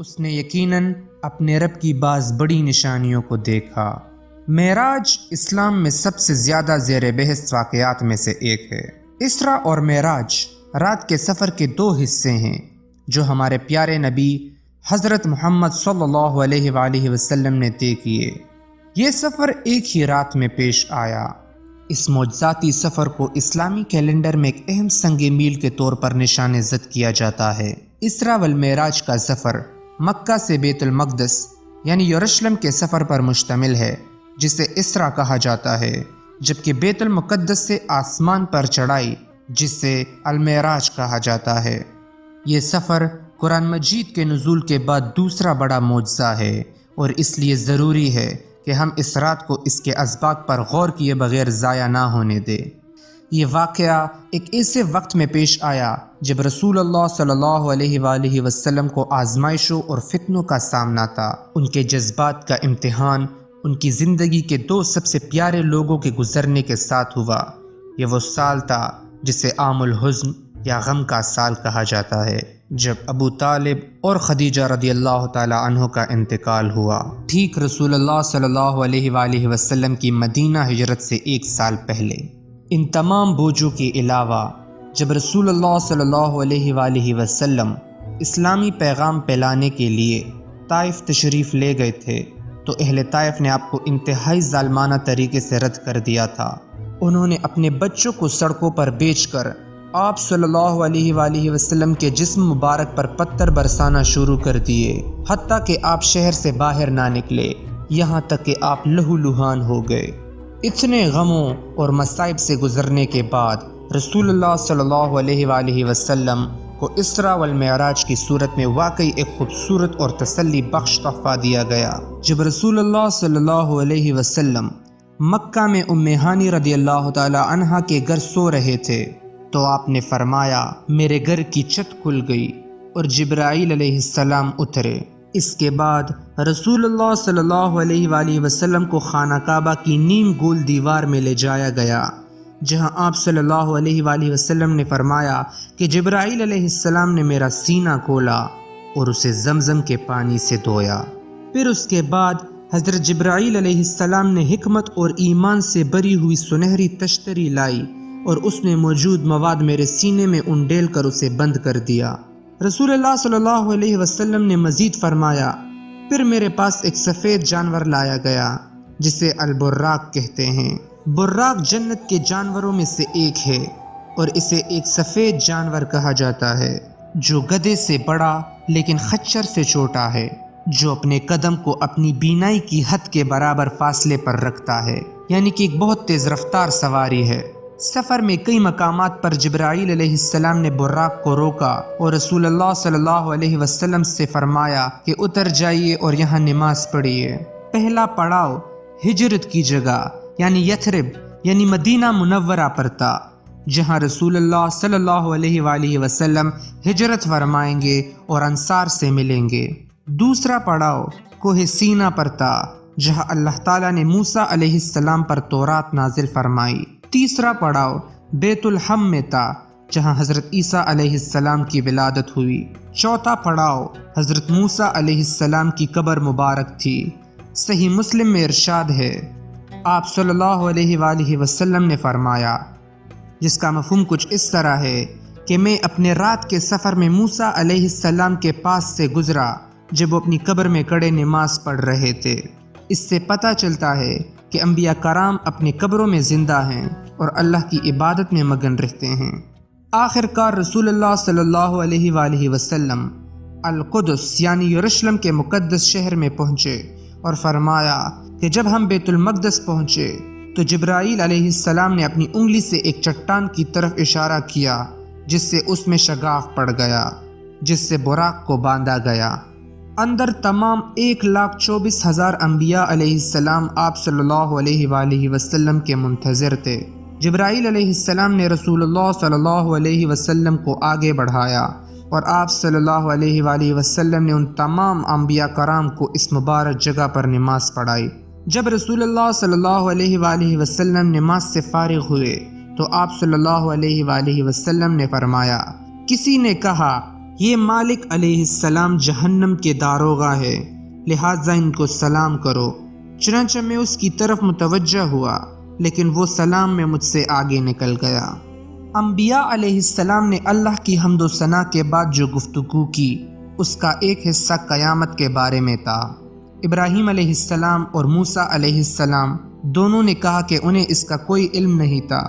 اس نے یقیناً اپنے رب کی بعض بڑی نشانیوں کو دیکھا۔ معراج اسلام میں سب سے زیادہ زیر بحث واقعات میں سے ایک ہے۔ اسرا اور معراج رات کے سفر کے دو حصے ہیں جو ہمارے پیارے نبی حضرت محمد صلی اللہ علیہ وآلہ وسلم نے طے کیے۔ یہ سفر ایک ہی رات میں پیش آیا۔ اس معجزاتی سفر کو اسلامی کیلنڈر میں ایک اہم سنگ میل کے طور پر نشان زد کیا جاتا ہے۔ اسرا والمعراج کا سفر مکہ سے بیت المقدس یعنی یروشلم کے سفر پر مشتمل ہے، جسے اسرا کہا جاتا ہے، جبکہ بیت المقدس سے آسمان پر چڑھائی جسے المعراج کہا جاتا ہے۔ یہ سفر قرآن مجید کے نزول کے بعد دوسرا بڑا معجزہ ہے، اور اس لیے ضروری ہے کہ ہم اس رات کو اس کے اسباق پر غور کیے بغیر ضائع نہ ہونے دیں۔ یہ واقعہ ایک ایسے وقت میں پیش آیا جب رسول اللہ صلی اللہ علیہ وآلہ وسلم کو آزمائشوں اور فتنوں کا سامنا تھا۔ ان کے جذبات کا امتحان ان کی زندگی کے دو سب سے پیارے لوگوں کے گزرنے کے ساتھ ہوا۔ یہ وہ سال تھا جسے عام الحزن یا غم کا سال کہا جاتا ہے، جب ابو طالب اور خدیجہ رضی اللہ تعالی عنہ کا انتقال ہوا، ٹھیک رسول اللہ صلی اللہ علیہ وآلہ وسلم کی مدینہ ہجرت سے ایک سال پہلے۔ ان تمام بوجھوں کے علاوہ جب رسول اللہ صلی اللہ علیہ وآلہ وسلم اسلامی پیغام پھیلانے کے لیے طائف تشریف لے گئے تھے تو اہل طائف نے آپ کو انتہائی ظالمانہ طریقے سے رد کر دیا تھا۔ انہوں نے اپنے بچوں کو سڑکوں پر بیچ کر آپ صلی اللہ علیہ وآلہ وسلم کے جسم مبارک پر پتھر برسانا شروع کر دیے، حتیٰ کہ آپ شہر سے باہر نہ نکلے، یہاں تک کہ آپ لہو لہان ہو گئے۔ اتنے غموں اور مصائب سے گزرنے کے بعد رسول اللہ صلی اللہ علیہ وآلہ وسلم کو اسرا والمعراج کی صورت میں واقعی ایک خوبصورت اور تسلی بخش تحفہ دیا گیا۔ جب رسول اللہ صلی اللہ علیہ وسلم مکہ میں ام ہانی رضی اللہ تعالی عنہا کے گھر سو رہے تھے تو آپ نے فرمایا، میرے گھر کی چھت کھل گئی اور جبرائیل علیہ السلام اترے۔ اس کے بعد رسول اللہ صلی اللہ علیہ وآلہ وسلم کو خانہ کعبہ کی نیم گول دیوار میں لے جایا گیا، جہاں آپ صلی اللہ علیہ وآلہ وسلم نے فرمایا کہ جبرائیل علیہ السلام نے میرا سینہ کھولا اور اسے زمزم کے پانی سے دھویا۔ پھر اس کے بعد حضرت جبرائیل علیہ السلام نے حکمت اور ایمان سے بری ہوئی سنہری تشتری لائی اور اس میں موجود مواد میرے سینے میں انڈیل کر اسے بند کر دیا۔ رسول اللہ صلی اللہ علیہ وسلم نے مزید فرمایا، پھر میرے پاس ایک سفید جانور لایا گیا جسے البراق کہتے ہیں۔ براق جنت کے جانوروں میں سے ایک ہے اور اسے ایک سفید جانور کہا جاتا ہے جو گدھے سے بڑا لیکن خچر سے چھوٹا ہے، جو اپنے قدم کو اپنی بینائی کی حد کے برابر فاصلے پر رکھتا ہے، یعنی کہ ایک بہت تیز رفتار سواری ہے۔ سفر میں کئی مقامات پر جبرائیل علیہ السلام نے براق کو روکا اور رسول اللہ صلی اللہ علیہ وسلم سے فرمایا کہ اتر جائیے اور یہاں نماز پڑھیے۔ پہلا پڑاؤ ہجرت کی جگہ یعنی یثرب یعنی مدینہ منورہ پر تھا، جہاں رسول اللہ صلی اللہ علیہ وآلہ وسلم ہجرت فرمائیں گے اور انصار سے ملیں گے۔ دوسرا پڑاؤ کوہ سینا پر تھا، جہاں اللہ تعالیٰ نے موسیٰ علیہ السلام پر تورات نازل فرمائی۔ تیسرا پڑاؤ بیت الحم میں تھا، جہاں حضرت عیسیٰ علیہ السلام کی ولادت ہوئی۔ چوتھا پڑاؤ حضرت موسیٰ علیہ السلام کی قبر مبارک تھی۔ صحیح مسلم میں ارشاد ہے، آپ صلی اللہ علیہ وآلہ وسلم نے فرمایا، جس کا مفہوم کچھ اس طرح ہے کہ میں اپنے رات کے سفر میں موسیٰ علیہ السلام کے پاس سے گزرا جب وہ اپنی قبر میں کھڑے نماز پڑھ رہے تھے۔ اس سے پتہ چلتا ہے کہ انبیاء کرام اپنی قبروں میں زندہ ہیں اور اللہ کی عبادت میں مگن رہتے ہیں۔ آخر کار رسول اللہ صلی اللہ علیہ وآلہ وسلم القدس یعنی یروشلم کے مقدس شہر میں پہنچے اور فرمایا کہ جب ہم بیت المقدس پہنچے تو جبرائیل علیہ السلام نے اپنی انگلی سے ایک چٹان کی طرف اشارہ کیا جس سے اس میں شگاف پڑ گیا، جس سے براق کو باندھا گیا۔ اندر تمام 1,24,000 انبیاء علیہ السلام آپ صلی اللہ علیہ وآلہ وسلم کے منتظر تھے۔ جبرائیل علیہ السلام نے رسول اللہ صلی اللہ علیہ وسلم کو آگے بڑھایا اور آپ صلی اللہ علیہ وآلہ وسلم نے ان تمام انبیاء کرام کو اس مبارک جگہ پر نماز پڑھائی۔ جب رسول اللہ صلی اللہ علیہ وآلہ وسلم نماز سے فارغ ہوئے تو آپ صلی اللہ علیہ وآلہ وسلم نے فرمایا، کسی نے کہا یہ مالک علیہ السلام جہنم کے داروغہ ہے، لہٰذا ان کو سلام کرو۔ چنانچہ میں اس کی طرف متوجہ ہوا، لیکن وہ سلام میں مجھ سے آگے نکل گیا۔ انبیاء علیہ السلام نے اللہ کی حمد و ثنا کے بعد جو گفتگو کی، اس کا ایک حصہ قیامت کے بارے میں تھا۔ ابراہیم علیہ السلام اور موسیٰ علیہ السلام دونوں نے کہا کہ انہیں اس کا کوئی علم نہیں تھا،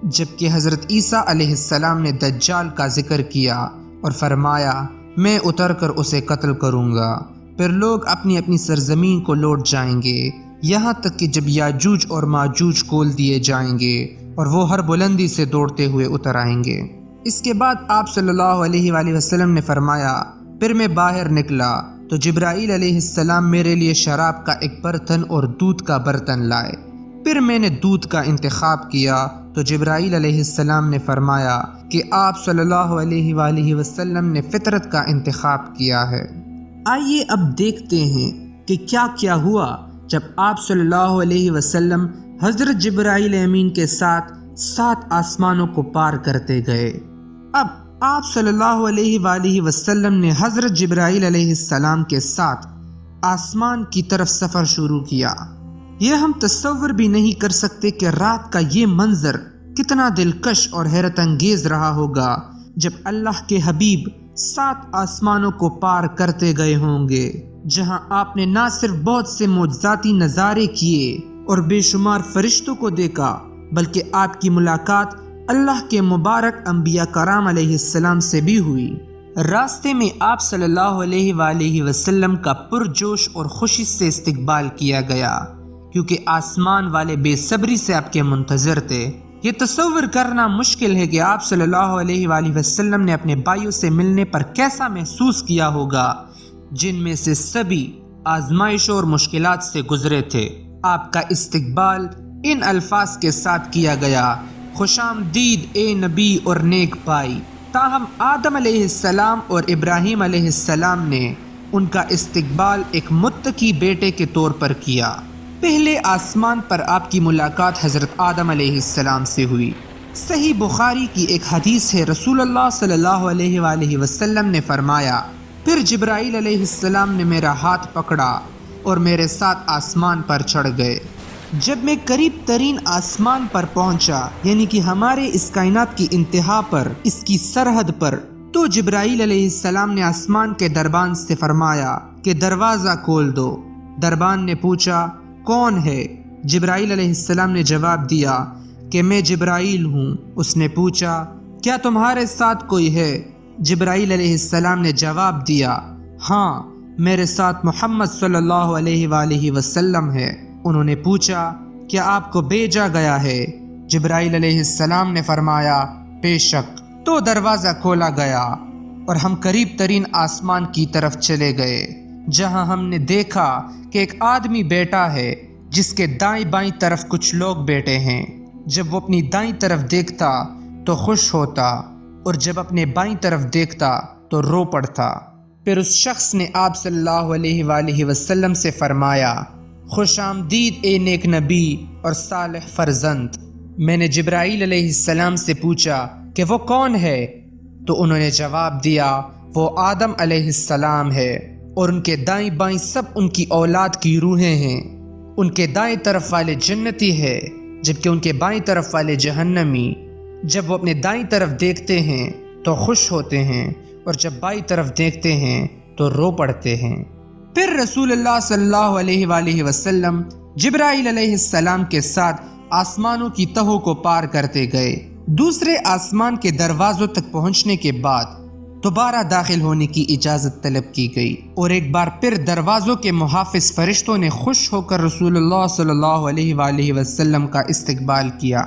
جبکہ حضرت عیسیٰ علیہ السلام نے دجال کا ذکر کیا اور فرمایا میں اتر کر اسے قتل کروں گا، پھر لوگ اپنی اپنی سرزمین کو لوٹ جائیں گے، یہاں تک کہ جب یاجوج اور ماجوج کھول دیے جائیں گے اور وہ ہر بلندی سے دوڑتے ہوئے اتر آئیں گے۔ اس کے بعد آپ صلی اللہ علیہ وآلہ وسلم نے فرمایا پھر میں باہر نکلا تو جبرائیل علیہ السلام میرے لیے شراب کا ایک برتن اور دودھ کا برتن لائے۔ پھر میں نے دودھ کا انتخاب کیا تو جبرائیل علیہ السلام نے فرمایا کہ آپ صلی اللہ علیہ وآلہ وسلم نے فطرت کا انتخاب کیا ہے۔ آئیے اب دیکھتے ہیں کہ کیا کیا ہوا جب آپ صلی اللہ علیہ وسلم حضرت جبرائیل امین کے ساتھ 7 آسمانوں کو پار کرتے گئے۔ اب آپ صلی اللہ علیہ وآلہ وسلم نے حضرت جبرائیل علیہ السلام کے ساتھ آسمان کی طرف سفر شروع کیا۔ یہ ہم تصور بھی نہیں کر سکتے کہ رات کا یہ منظر کتنا دلکش اور حیرت انگیز رہا ہوگا جب اللہ کے حبیب 7 آسمانوں کو پار کرتے گئے ہوں گے، جہاں آپ نے نہ صرف بہت سے معجزاتی نظارے کیے اور بے شمار فرشتوں کو دیکھا، بلکہ آپ کی ملاقات اللہ کے مبارک انبیاء کرام علیہ السلام سے بھی ہوئی۔ راستے میں آپ صلی اللہ علیہ وآلہ وسلم کا پرجوش اور خوشی سے استقبال کیا گیا، کیونکہ آسمان والے بے صبری سے آپ کے منتظر تھے۔ یہ تصور کرنا مشکل ہے کہ آپ صلی اللہ علیہ وآلہ وسلم نے اپنے بھائیوں سے ملنے پر کیسا محسوس کیا ہوگا، جن میں سے سبھی آزمائشوں اور مشکلات سے گزرے تھے۔ آپ کا استقبال ان الفاظ کے ساتھ کیا گیا: خوش آمدید اے نبی اور نیک بھائی۔ تاہم آدم علیہ السلام اور ابراہیم علیہ السلام نے ان کا استقبال ایک متقی بیٹے کے طور پر کیا۔ پہلے آسمان پر آپ کی ملاقات حضرت آدم علیہ السلام سے ہوئی۔ صحیح بخاری کی ایک حدیث ہے، رسول اللہ صلی اللہ علیہ وآلہ وسلم نے فرمایا پھر جبرائیل علیہ السلام نے میرا ہاتھ پکڑا اور میرے ساتھ آسمان پر چڑھ گئے۔ جب میں قریب ترین آسمان پر پہنچا، یعنی کہ ہمارے اس کائنات کی انتہا پر، اس کی سرحد پر، تو جبرائیل علیہ السلام نے آسمان کے دربان سے فرمایا کہ دروازہ کھول دو۔ دربان نے پوچھا کون ہے؟ جبرائیل علیہ السلام نے جواب دیا کہ میں جبرائیل ہوں۔ اس نے پوچھا کیا تمہارے ساتھ کوئی ہے؟ جبرائیل علیہ السلام نے جواب دیا ہاں، میرے ساتھ محمد صلی اللہ علیہ وآلہ وسلم ہے۔ انہوں نے پوچھا کیا آپ کو بھیجا گیا ہے؟ جبرائیل علیہ السلام نے فرمایا بے شک۔ تو دروازہ کھولا گیا اور ہم قریب ترین آسمان کی طرف چلے گئے، جہاں ہم نے دیکھا کہ ایک آدمی بیٹھا ہے جس کے دائیں بائیں طرف کچھ لوگ بیٹھے ہیں۔ جب وہ اپنی دائیں طرف دیکھتا تو خوش ہوتا اور جب اپنے بائیں طرف دیکھتا تو رو پڑتا۔ پھر اس شخص نے آپ صلی اللہ علیہ وآلہ وسلم سے فرمایا خوش آمدید اے نیک نبی اور صالح فرزند۔ میں نے جبرائیل علیہ السلام سے پوچھا کہ وہ کون ہے؟ تو انہوں نے جواب دیا وہ آدم علیہ السلام ہے اور ان کے دائیں بائیں سب ان کی اولاد کی روحیں ہیں۔ ان کے دائیں طرف والے جنتی ہے جبکہ ان کے بائیں طرف والے جہنمی۔ جب وہ اپنے دائیں طرف دیکھتے ہیں تو خوش ہوتے ہیں اور جب بائیں طرف دیکھتے ہیں تو رو پڑتے ہیں۔ پھر رسول اللہ صلی اللہ علیہ وآلہ وسلم جبرائیل علیہ السلام کے ساتھ آسمانوں کی تہوں کو پار کرتے گئے۔ دوسرے آسمان کے دروازوں تک پہنچنے کے بعد دوبارہ داخل ہونے کی اجازت طلب کی گئی اور ایک بار پھر دروازوں کے محافظ فرشتوں نے خوش ہو کر رسول اللہ صلی اللہ علیہ وآلہ وسلم کا استقبال کیا۔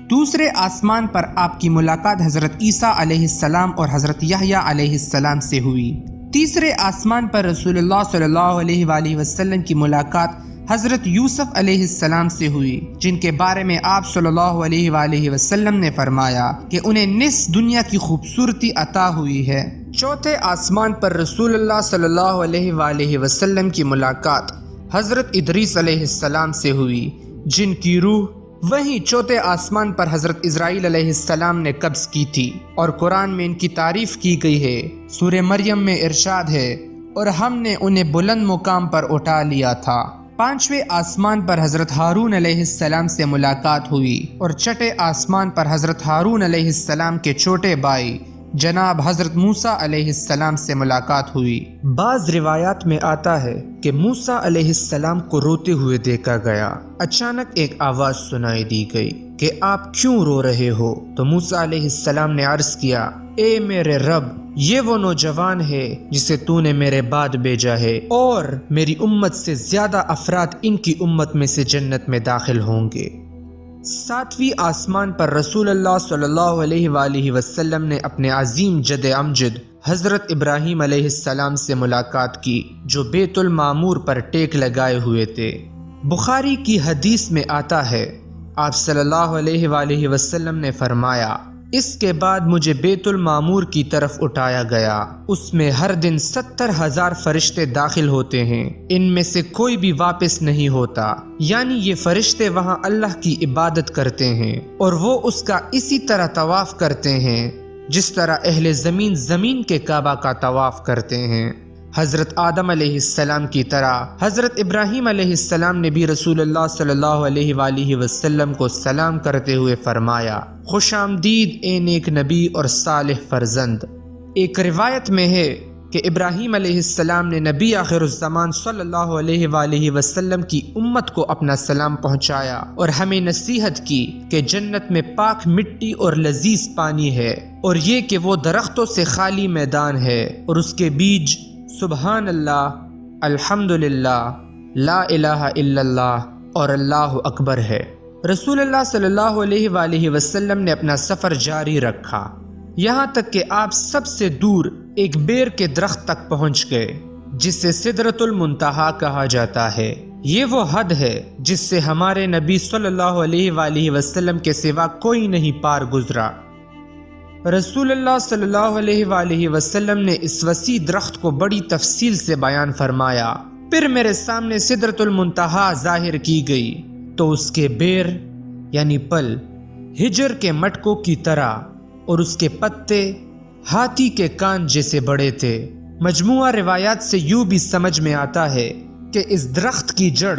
دوسرے آسمان پر آپ کی ملاقات حضرت عیسیٰ علیہ السلام اور حضرت یحییٰ علیہ السلام سے ہوئی۔ تیسرے آسمان پر رسول اللہ صلی اللہ علیہ وآلہ وسلم کی ملاقات حضرت یوسف علیہ السلام سے ہوئی، جن کے بارے میں آپ صلی اللہ علیہ وآلہ وسلم نے فرمایا کہ انہیں نصف دنیا کی خوبصورتی عطا ہوئی ہے۔ چوتھے آسمان پر رسول اللہ صلی اللہ علیہ وآلہ وسلم کی ملاقات حضرت ادریس علیہ السلام سے ہوئی، جن کی روح وہیں چوتھے آسمان پر حضرت اسرائیل علیہ السلام نے قبض کی تھی، اور قرآن میں ان کی تعریف کی گئی ہے۔ سورہ مریم میں ارشاد ہے، اور ہم نے انہیں بلند مقام پر اٹھا لیا تھا۔ پانچویں آسمان پر حضرت ہارون علیہ السلام سے ملاقات ہوئی، اور چھٹے آسمان پر حضرت ہارون علیہ السلام کے چھوٹے بھائی جناب حضرت موسیٰ علیہ السلام سے ملاقات ہوئی۔ بعض روایات میں آتا ہے کہ موسیٰ علیہ السلام کو روتے ہوئے دیکھا گیا۔ اچانک ایک آواز سنائی دی گئی کہ آپ کیوں رو رہے ہو؟ تو موسیٰ علیہ السلام نے عرض کیا، اے میرے رب، یہ وہ نوجوان ہے جسے تو نے میرے بعد بھیجا ہے، اور میری امت سے زیادہ افراد ان کی امت میں سے جنت میں داخل ہوں گے۔ ساتویں آسمان پر رسول اللہ صلی اللہ علیہ وآلہ وسلم نے اپنے عظیم جد امجد حضرت ابراہیم علیہ السلام سے ملاقات کی، جو بیت المعمور پر ٹیک لگائے ہوئے تھے۔ بخاری کی حدیث میں آتا ہے، آپ صلی اللہ علیہ وآلہ وسلم نے فرمایا، اس کے بعد مجھے بیت المعمور کی طرف اٹھایا گیا، اس میں ہر دن 70,000 فرشتے داخل ہوتے ہیں، ان میں سے کوئی بھی واپس نہیں ہوتا، یعنی یہ فرشتے وہاں اللہ کی عبادت کرتے ہیں، اور وہ اس کا اسی طرح طواف کرتے ہیں جس طرح اہل زمین زمین کے کعبہ کا طواف کرتے ہیں۔ حضرت آدم علیہ السلام کی طرح حضرت ابراہیم علیہ السلام نے بھی رسول اللہ صلی اللہ علیہ وآلہ وسلم کو سلام کرتے ہوئے فرمایا، خوش آمدید اے نیک نبی اور صالح فرزند۔ ایک روایت میں ہے کہ ابراہیم علیہ السلام نے نبی آخر الزمان صلی اللہ علیہ وآلہ وسلم کی امت کو اپنا سلام پہنچایا اور ہمیں نصیحت کی کہ جنت میں پاک مٹی اور لذیذ پانی ہے، اور یہ کہ وہ درختوں سے خالی میدان ہے، اور اس کے بیج سبحان اللہ، الحمدللہ، لا الہ الا اللہ اور اللہ اکبر ہے۔ رسول اللہ صلی اللہ علیہ وآلہ وسلم نے اپنا سفر جاری رکھا، یہاں تک کہ آپ سب سے دور ایک بیر کے درخت تک پہنچ گئے جسے سدرۃ المنتہا کہا جاتا ہے۔ یہ وہ حد ہے جس سے ہمارے نبی صلی اللہ علیہ وآلہ وسلم کے سوا کوئی نہیں پار گزرا۔ رسول اللہ صلی اللہ علیہ وآلہ وسلم نے اس وسیع درخت کو بڑی تفصیل سے بیان فرمایا۔ پھر میرے سامنے سدرۃ المنتہا ظاہر کی گئی تو اس کے بیر یعنی پل ہجر کے مٹکوں کی طرح اور اس کے پتے ہاتھی کے کان جیسے بڑے تھے۔ مجموعہ روایات سے یوں بھی سمجھ میں آتا ہے کہ اس درخت کی جڑ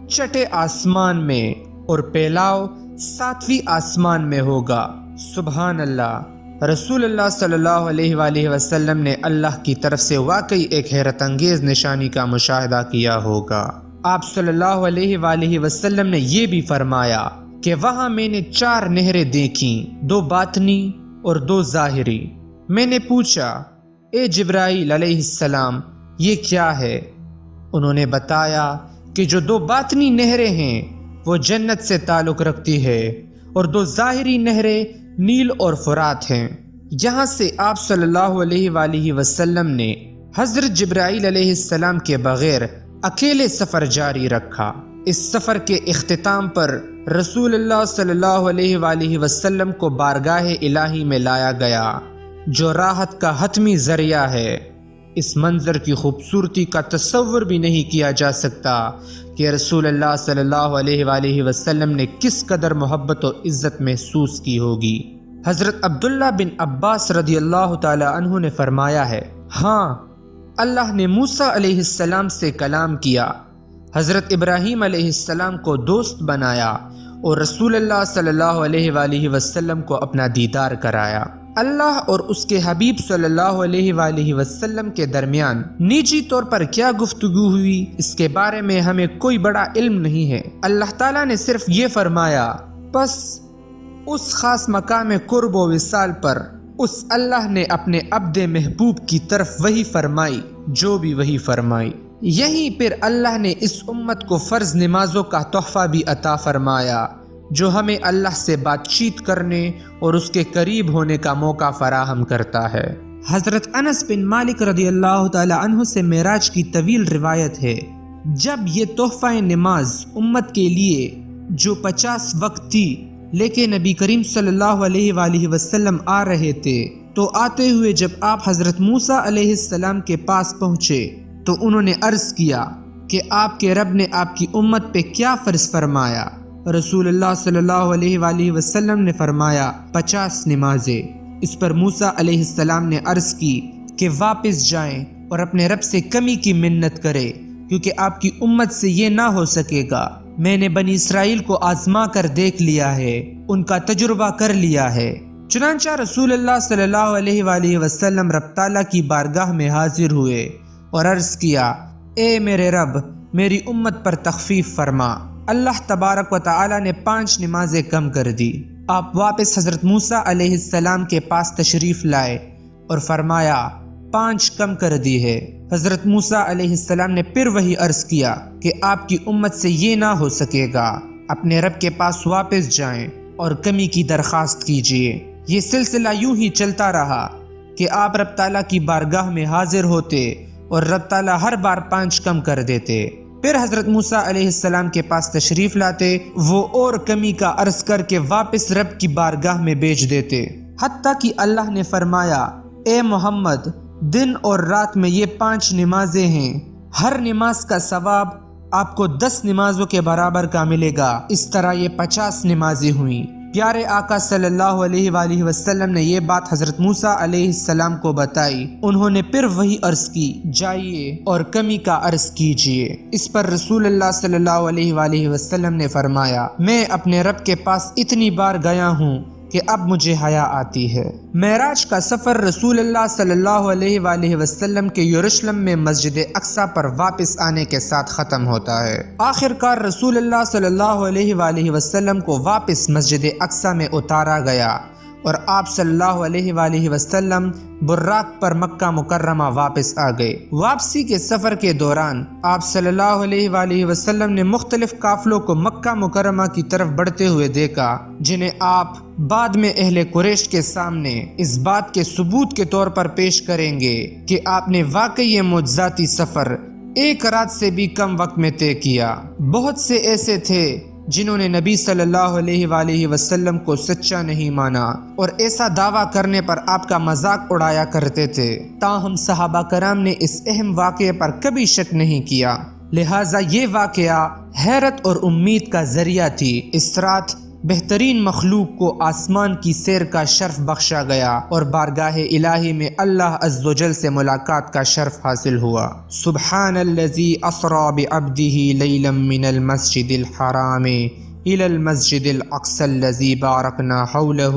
چھٹے آسمان میں اور پھیلاؤ 7ویں آسمان میں ہوگا۔ سبحان اللہ۔ رسول اللہ صلی اللہ علیہ وآلہ وسلم نے اللہ کی طرف سے واقعی ایک حیرت انگیز نشانی کا مشاہدہ کیا ہوگا۔ آپ صلی اللہ علیہ وآلہ وسلم نے یہ بھی فرمایا کہ وہاں میں نے 4 نہریں دیکھیں، 2 باطنی اور 2 ظاہری۔ میں نے پوچھا، اے جبرائیل علیہ السلام، یہ کیا ہے؟ انہوں نے بتایا کہ جو 2 باطنی نہریں ہیں وہ جنت سے تعلق رکھتی ہے، اور 2 ظاہری نہریں نیل اور فرات ہیں۔ یہاں سے آپ صلی اللہ علیہ وآلہ وسلم نے حضرت جبرائیل علیہ السلام کے بغیر اکیلے سفر جاری رکھا۔ اس سفر کے اختتام پر رسول اللہ صلی اللہ علیہ وآلہ وسلم کو بارگاہ الہی میں لایا گیا، جو راحت کا حتمی ذریعہ ہے۔ اس منظر کی خوبصورتی کا تصور بھی نہیں کیا جا سکتا کہ رسول اللہ صلی اللہ علیہ وآلہ وسلم نے کس قدر محبت و عزت محسوس کی ہوگی۔ حضرت عبداللہ بن عباس رضی اللہ تعالی عنہ نے فرمایا ہے، ہاں، اللہ نے موسیٰ علیہ السلام سے کلام کیا، حضرت ابراہیم علیہ السلام کو دوست بنایا، اور رسول اللہ صلی اللہ علیہ وآلہ وسلم کو اپنا دیدار کرایا۔ اللہ اور اس کے حبیب صلی اللہ علیہ وآلہ وسلم کے درمیان نجی طور پر کیا گفتگو ہوئی، اس کے بارے میں ہمیں کوئی بڑا علم نہیں ہے۔ اللہ تعالیٰ نے صرف یہ فرمایا، پس اس خاص مقام قرب و وصال پر اس اللہ نے اپنے عبد محبوب کی طرف وحی فرمائی جو بھی وحی فرمائی۔ یہیں پھر اللہ نے اس امت کو فرض نمازوں کا تحفہ بھی عطا فرمایا، جو ہمیں اللہ سے بات چیت کرنے اور اس کے قریب ہونے کا موقع فراہم کرتا ہے۔ حضرت انس بن مالک رضی اللہ تعالی عنہ سے معراج کی طویل روایت ہے، جب یہ تحفہ نماز امت کے لیے جو 50 وقت تھی، لیکن نبی کریم صلی اللہ علیہ وآلہ وسلم آ رہے تھے، تو آتے ہوئے جب آپ حضرت موسیٰ علیہ السلام کے پاس پہنچے تو انہوں نے عرض کیا کہ آپ کے رب نے آپ کی امت پہ کیا فرض فرمایا؟ رسول اللہ صلی اللہ علیہ وآلہ وسلم نے فرمایا 50 نمازیں۔ اس پر موسیٰ علیہ السلام نے عرض کی کہ واپس جائیں اور اپنے رب سے کمی کی منت کرے، کیونکہ آپ کی امت سے یہ نہ ہو سکے گا۔ میں نے بنی اسرائیل کو آزما کر دیکھ لیا ہے، ان کا تجربہ کر لیا ہے۔ چنانچہ رسول اللہ صلی اللہ علیہ وآلہ وسلم رب تعالیٰ کی بارگاہ میں حاضر ہوئے اور عرض کیا، اے میرے رب، میری امت پر تخفیف فرما۔ اللہ تبارک و تعالیٰ نے 5 نمازیں کم کر دی۔ آپ واپس حضرت موسیٰ علیہ السلام کے پاس تشریف لائے اور فرمایا 5 کم کر دی ہے۔ حضرت موسیٰ علیہ السلام نے پھر وہی عرض کیا کہ آپ کی امت سے یہ نہ ہو سکے گا، اپنے رب کے پاس واپس جائیں اور کمی کی درخواست کیجیے۔ یہ سلسلہ یوں ہی چلتا رہا کہ آپ رب تعالیٰ کی بارگاہ میں حاضر ہوتے اور رب تعالیٰ ہر بار 5 کم کر دیتے۔ پھر حضرت موسیٰ علیہ السلام کے پاس تشریف لاتے، وہ اور کمی کا عرض کر کے واپس رب کی بارگاہ میں بھیج دیتے، حتیٰ کہ اللہ نے فرمایا، اے محمد، دن اور رات میں یہ 5 نمازیں ہیں، ہر نماز کا ثواب آپ کو 10 نمازوں کے برابر کا ملے گا۔ اس طرح یہ 50 نمازیں ہوئیں۔ پیارے آقا صلی اللہ علیہ وآلہ وسلم نے یہ بات حضرت موسیٰ علیہ السلام کو بتائی۔ انہوں نے پھر وہی عرض کی، جائیے اور کمی کا عرض کیجیے۔ اس پر رسول اللہ صلی اللہ علیہ وآلہ وسلم نے فرمایا، میں اپنے رب کے پاس اتنی بار گیا ہوں کہ اب مجھے حیا آتی ہے۔ معراج کا سفر رسول اللہ صلی اللہ علیہ وآلہ وسلم کے یروشلم میں مسجد اقصیٰ پر واپس آنے کے ساتھ ختم ہوتا ہے۔ آخر کار رسول اللہ صلی اللہ علیہ وآلہ وسلم کو واپس مسجد اقصیٰ میں اتارا گیا اور آپ صلی اللہ علیہ وآلہ وسلم براق پر مکہ مکرمہ واپس آ گئے۔ واپسی کے سفر کے دوران آپ صلی اللہ علیہ وآلہ وسلم نے مختلف قافلوں کو مکہ مکرمہ کی طرف بڑھتے ہوئے دیکھا، جنہیں آپ بعد میں اہل قریش کے سامنے اس بات کے ثبوت کے طور پر پیش کریں گے کہ آپ نے واقعی یہ معجزاتی سفر 1 رات سے بھی کم وقت میں طے کیا۔ بہت سے ایسے تھے جنہوں نے نبی صلی اللہ علیہ وآلہ وسلم کو سچا نہیں مانا اور ایسا دعویٰ کرنے پر آپ کا مذاق اڑایا کرتے تھے، تاہم صحابہ کرام نے اس اہم واقعے پر کبھی شک نہیں کیا، لہٰذا یہ واقعہ حیرت اور امید کا ذریعہ تھی۔ اس رات بہترین مخلوق کو آسمان کی سیر کا شرف بخشا گیا اور بارگاہ الہی میں اللہ عز و جل سے ملاقات کا شرف حاصل ہوا۔ سبحان الذی اسری بعبدہ لیلا من المسجد الحرام الی المسجد الاقصی الذی بارکنا حولہ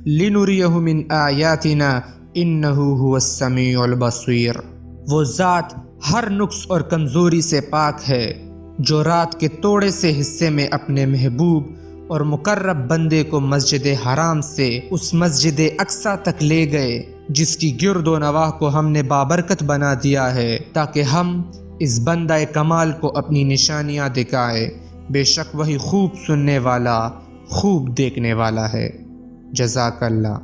لنریہ من آیاتنا انہ هو السمیع البصیر۔ وہ ذات ہر نقص اور کمزوری سے پاک ہے جو رات کے توڑے سے حصے میں اپنے محبوب اور مقرب بندے کو مسجد حرام سے اس مسجد اقصیٰ تک لے گئے جس کی گرد و نواح کو ہم نے بابرکت بنا دیا ہے تاکہ ہم اس بندہ کمال کو اپنی نشانیاں دکھائے۔ بے شک وہی خوب سننے والا، خوب دیکھنے والا ہے۔ جزاک اللہ۔